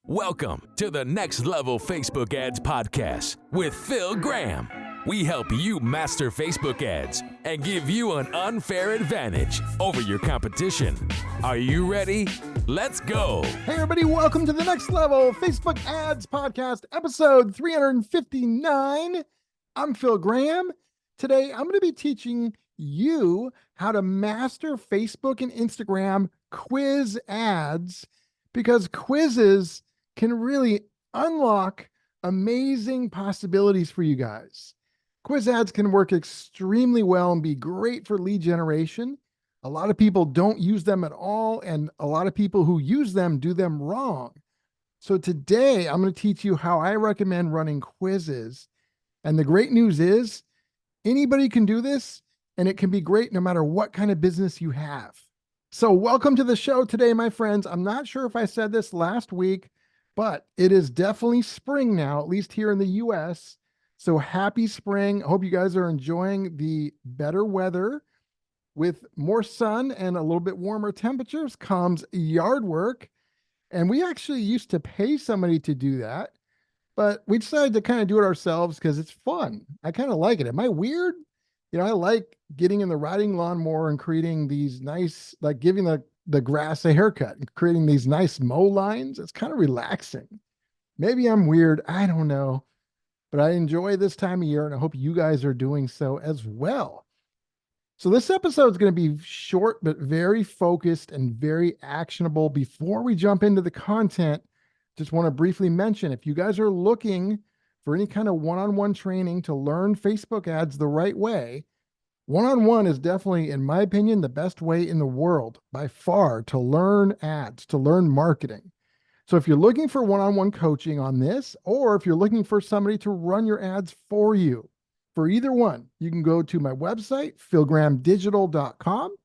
Welcome to the Next Level Facebook Ads Podcast with Phil Graham. We help you master Facebook ads and give you an unfair advantage over your competition. Are you ready? Let's go. Hey everybody, welcome to the Next Level Facebook Ads Podcast, episode 359. I'm Phil Graham. Today, I'm going to be teaching you how to master Facebook and Instagram quiz ads, because quizzes can really unlock amazing possibilities for you guys. Quiz ads can work extremely well and be great for lead generation. A lot of people don't use them at all, and a lot of people who use them do them wrong. So today, I'm going to teach you how I recommend running quizzes. And the great news is anybody can do this, and it can be great no matter what kind of business you have. So welcome to the show today, my friends. I'm not sure if I said this last week, but it is definitely spring now, at least here in the US. So happy spring. I hope you guys are enjoying the better weather. With more sun and a little bit warmer temperatures comes yard work. And we actually used to pay somebody to do that, but we decided to kind of do it ourselves because it's fun. I kind of like it. Am I weird? You know, I like getting in the riding lawnmower and creating these nice, like giving the grass a haircut and creating these nice mow lines. It's kind of relaxing. Maybe I'm weird. I don't know, but I enjoy this time of year, and I hope you guys are doing so as well. So this episode is going to be short, but very focused and very actionable. Before we jump into the content, just want to briefly mention, if you guys are looking for any kind of one-on-one training to learn Facebook ads the right way, one-on-one is definitely, in my opinion, the best way in the world by far to learn ads, to learn marketing. So if you're looking for one-on-one coaching on this, or if you're looking for somebody to run your ads for you, for either one, you can go to my website, philgrahamdigital.com,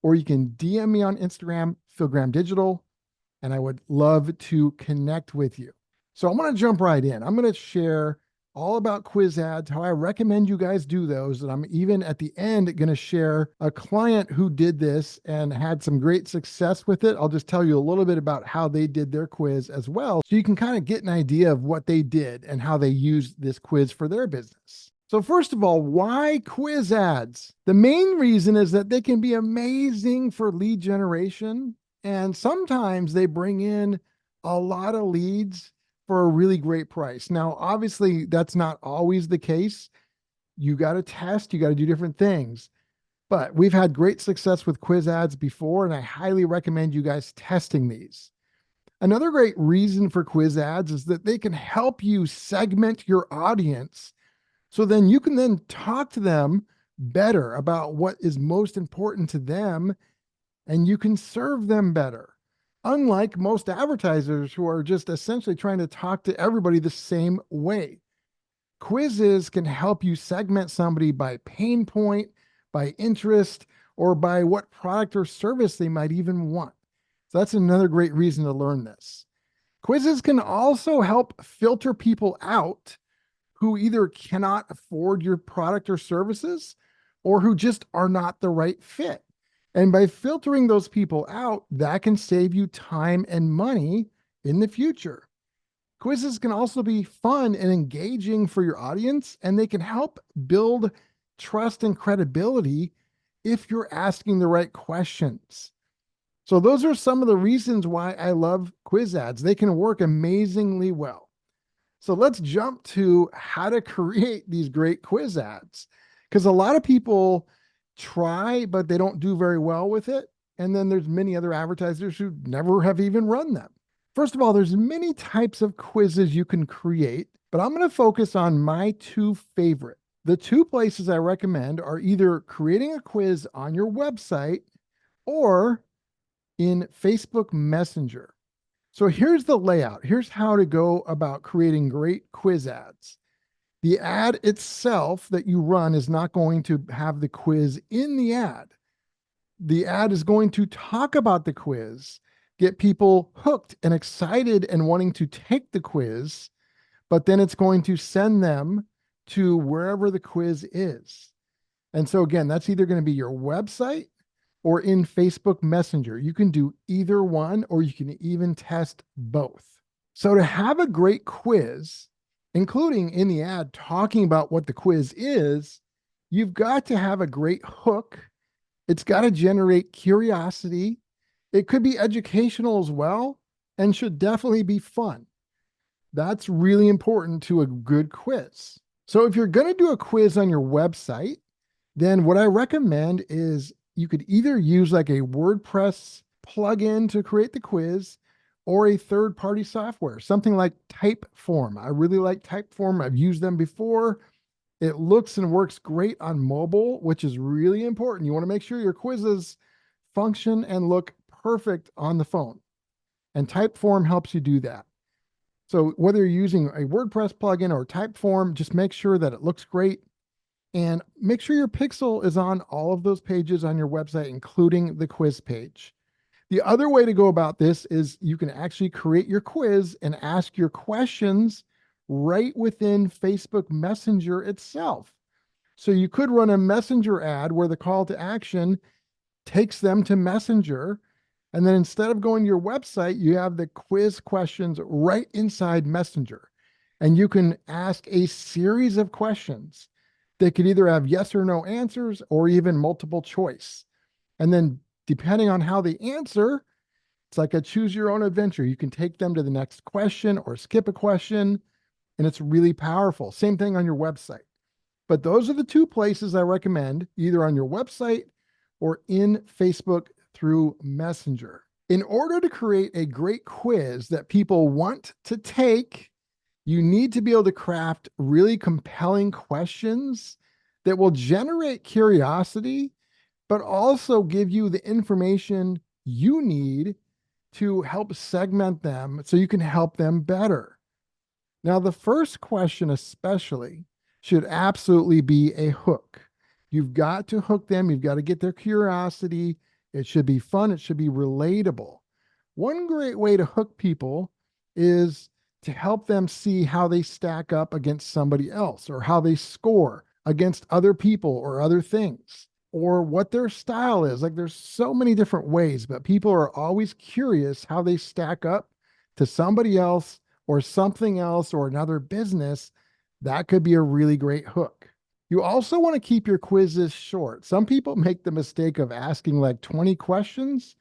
or you can DM me on Instagram, philgrahamdigital, and I would love to connect with you. So I'm going to jump right in. I'm going to share all about quiz ads, how I recommend you guys do those. And I'm even at the end going to share a client who did this and had some great success with it. I'll just tell you a little bit about how they did their quiz as well, so you can kind of get an idea of what they did and how they used this quiz for their business. So first of all, why quiz ads? The main reason is that they can be amazing for lead generation, and sometimes they bring in a lot of leads for a really great price. Now, obviously, that's not always the case. You got to test, you got to do different things. But we've had great success with quiz ads before, and I highly recommend you guys testing these. Another great reason for quiz ads is that they can help you segment your audience, so then you can then talk to them better about what is most important to them, and you can serve them better. Unlike most advertisers who are just essentially trying to talk to everybody the same way. Quizzes can help you segment somebody by pain point, by interest, or by what product or service they might even want. So that's another great reason to learn this. Quizzes can also help filter people out who either cannot afford your product or services, or who just are not the right fit. And by filtering those people out, that can save you time and money in the future. Quizzes can also be fun and engaging for your audience, and they can help build trust and credibility if you're asking the right questions. So those are some of the reasons why I love quiz ads. They can work amazingly well. So let's jump to how to create these great quiz ads, because a lot of people try, but they don't do very well with it. And then there's many other advertisers who never have even run them. First of all, there's many types of quizzes you can create, but I'm going to focus on my two favorite. The two places I recommend are either creating a quiz on your website or in Facebook Messenger. So here's the layout. Here's how to go about creating great quiz ads. The ad itself that you run is not going to have the quiz in the ad. The ad is going to talk about the quiz, get people hooked and excited and wanting to take the quiz, but then it's going to send them to wherever the quiz is. And so again, that's either going to be your website or in Facebook Messenger. You can do either one, or you can even test both. So to have a great quiz, including in the ad talking about what the quiz is, you've got to have a great hook. It's got to generate curiosity. It could be educational as well and should definitely be fun. That's really important to a good quiz. So if you're going to do a quiz on your website, then what I recommend is you could either use like a WordPress plugin to create the quiz or a third-party software, something like Typeform. I really like Typeform. I've used them before. It looks and works great on mobile, which is really important. You want to make sure your quizzes function and look perfect on the phone. And Typeform helps you do that. So whether you're using a WordPress plugin or Typeform, just make sure that it looks great and make sure your pixel is on all of those pages on your website, including the quiz page. The other way to go about this is you can actually create your quiz and ask your questions right within Facebook Messenger itself. So you could run a Messenger ad where the call to action takes them to Messenger. And then instead of going to your website, you have the quiz questions right inside Messenger. And you can ask a series of questions. They could either have yes or no answers or even multiple choice. And then depending on how they answer, it's like a choose your own adventure. You can take them to the next question or skip a question, and it's really powerful. Same thing on your website. But those are the two places I recommend, either on your website or in Facebook through Messenger. In order to create a great quiz that people want to take, you need to be able to craft really compelling questions that will generate curiosity, but also give you the information you need to help segment them so you can help them better. Now, the first question especially should absolutely be a hook. You've got to hook them. You've got to get their curiosity. It should be fun. It should be relatable. One great way to hook people is to help them see how they stack up against somebody else or how they score against other people or other things or what their style is. Like there's so many different ways, but people are always curious how they stack up to somebody else or something else or another business. That could be a really great hook. You also want to keep your quizzes short. Some people make the mistake of asking like 20 questions.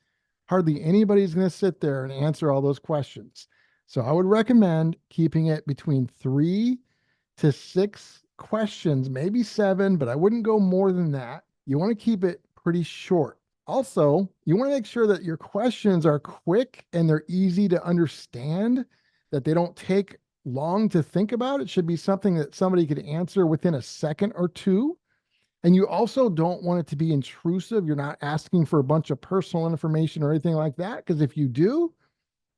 Hardly anybody's going to sit there and answer all those questions. So I would recommend keeping it between 3 to 6 questions, maybe 7, but I wouldn't go more than that. You want to keep it pretty short. Also, you want to make sure that your questions are quick and they're easy to understand, that they don't take long to think about. It should be something that somebody could answer within a second or two. And you also don't want it to be intrusive. You're not asking for a bunch of personal information or anything like that, because if you do,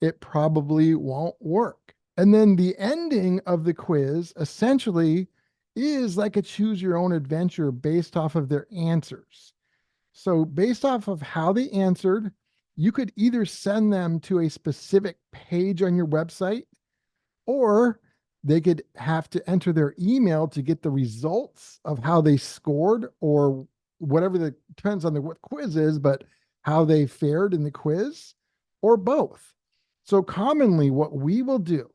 it probably won't work. And then the ending of the quiz essentially is like a choose your own adventure based off of their answers. So based off of how they answered, you could either send them to a specific page on your website, or they could have to enter their email to get the results of how they scored or whatever the depends on what quiz is, but how they fared in the quiz, or both. So commonly what we will do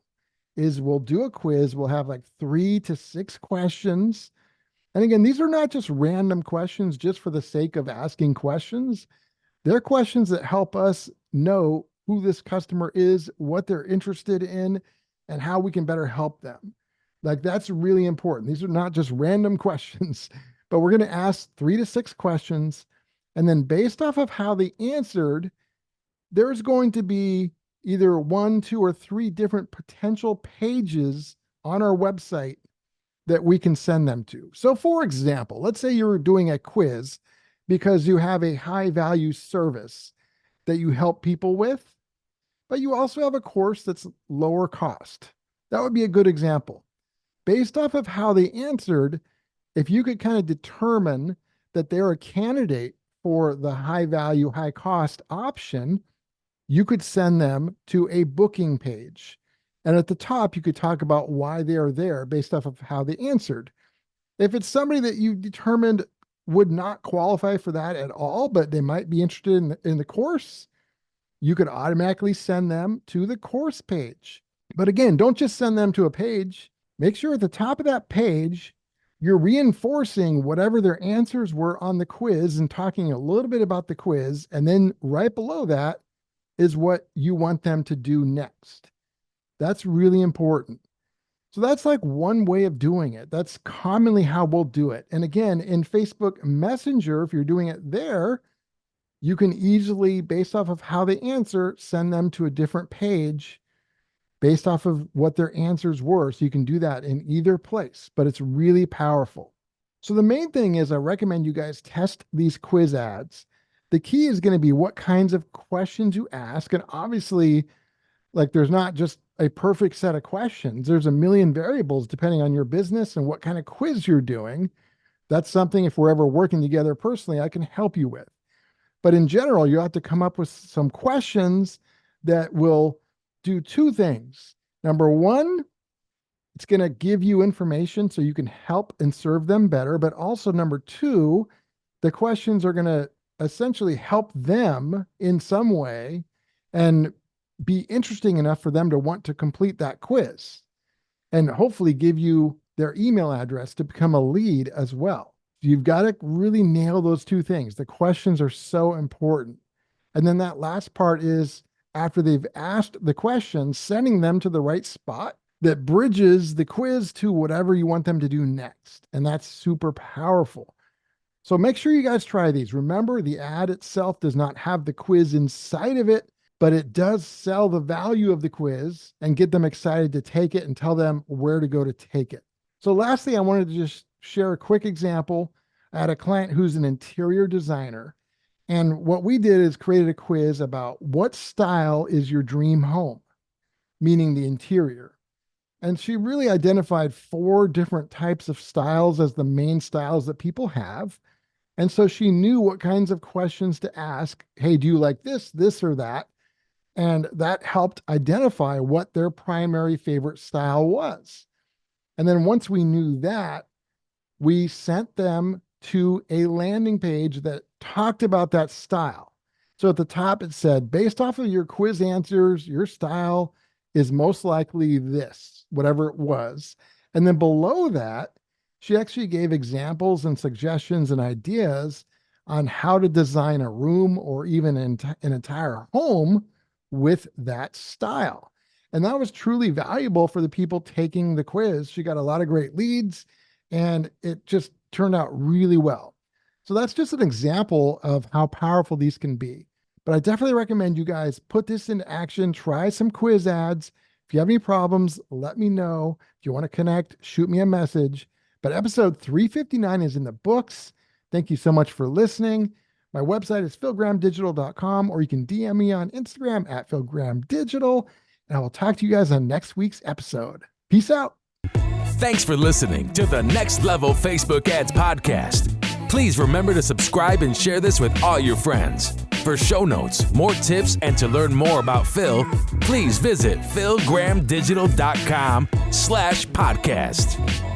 is we'll do a quiz. We'll have like 3 to 6 questions. And again, these are not just random questions just for the sake of asking questions. They're questions that help us know who this customer is, what they're interested in, and how we can better help them. Like that's really important. These are not just random questions, but we're going to ask 3 to 6 questions. And then based off of how they answered, there's going to be either 1, 2, or 3 different potential pages on our website that we can send them to. So for example, let's say you're doing a quiz because you have a high value service that you help people with, but you also have a course that's lower cost. That would be a good example. Based off of how they answered, if you could kind of determine that they're a candidate for the high value, high cost option, you could send them to a booking page. And at the top, you could talk about why they are there based off of how they answered. If it's somebody that you determined would not qualify for that at all, but they might be interested in the course, you could automatically send them to the course page. But again, don't just send them to a page. Make sure at the top of that page, you're reinforcing whatever their answers were on the quiz and talking a little bit about the quiz. And then right below that is what you want them to do next. That's really important. So that's like one way of doing it. That's commonly how we'll do it. And again, in Facebook Messenger, if you're doing it there, you can easily, based off of how they answer, send them to a different page based off of what their answers were. So you can do that in either place, but it's really powerful. So the main thing is I recommend you guys test these quiz ads. The key is going to be what kinds of questions you ask. And obviously, like there's not just a perfect set of questions. There's a million variables depending on your business and what kind of quiz you're doing. That's something, if we're ever working together personally, I can help you with. But in general, you have to come up with some questions that will do two things. Number one, it's going to give you information so you can help and serve them better. But also number two, the questions are going to essentially help them in some way and be interesting enough for them to want to complete that quiz and hopefully give you their email address to become a lead as well. You've got to really nail those two things. The questions are so important. And then that last part is after they've asked the questions, sending them to the right spot that bridges the quiz to whatever you want them to do next. And that's super powerful. So make sure you guys try these. Remember, the ad itself does not have the quiz inside of it, but it does sell the value of the quiz and get them excited to take it and tell them where to go to take it. So lastly, I wanted to just share a quick example. I had a client who's an interior designer. And what we did is created a quiz about what style is your dream home, meaning the interior. And she really identified 4 different types of styles as the main styles that people have. And so she knew what kinds of questions to ask. Hey, do you like this, this, or that? And that helped identify what their primary favorite style was. And then once we knew that, we sent them to a landing page that talked about that style. So at the top, it said, based off of your quiz answers, your style is most likely this, whatever it was. And then below that, she actually gave examples and suggestions and ideas on how to design a room or even an entire home with that style. And that was truly valuable for the people taking the quiz. She got a lot of great leads and it just turned out really well. So that's just an example of how powerful these can be. But I definitely recommend you guys put this into action, try some quiz ads. If you have any problems, let me know. If you want to connect, shoot me a message. But episode 359 is in the books. Thank you so much for listening. My website is philgrahamdigital.com, or you can DM me on Instagram at philgrahamdigital, and I will talk to you guys on next week's episode. Peace out. Thanks for listening to the Next Level Facebook Ads Podcast. Please remember to subscribe and share this with all your friends. For show notes, more tips, and to learn more about Phil, please visit philgrahamdigital.com/podcast.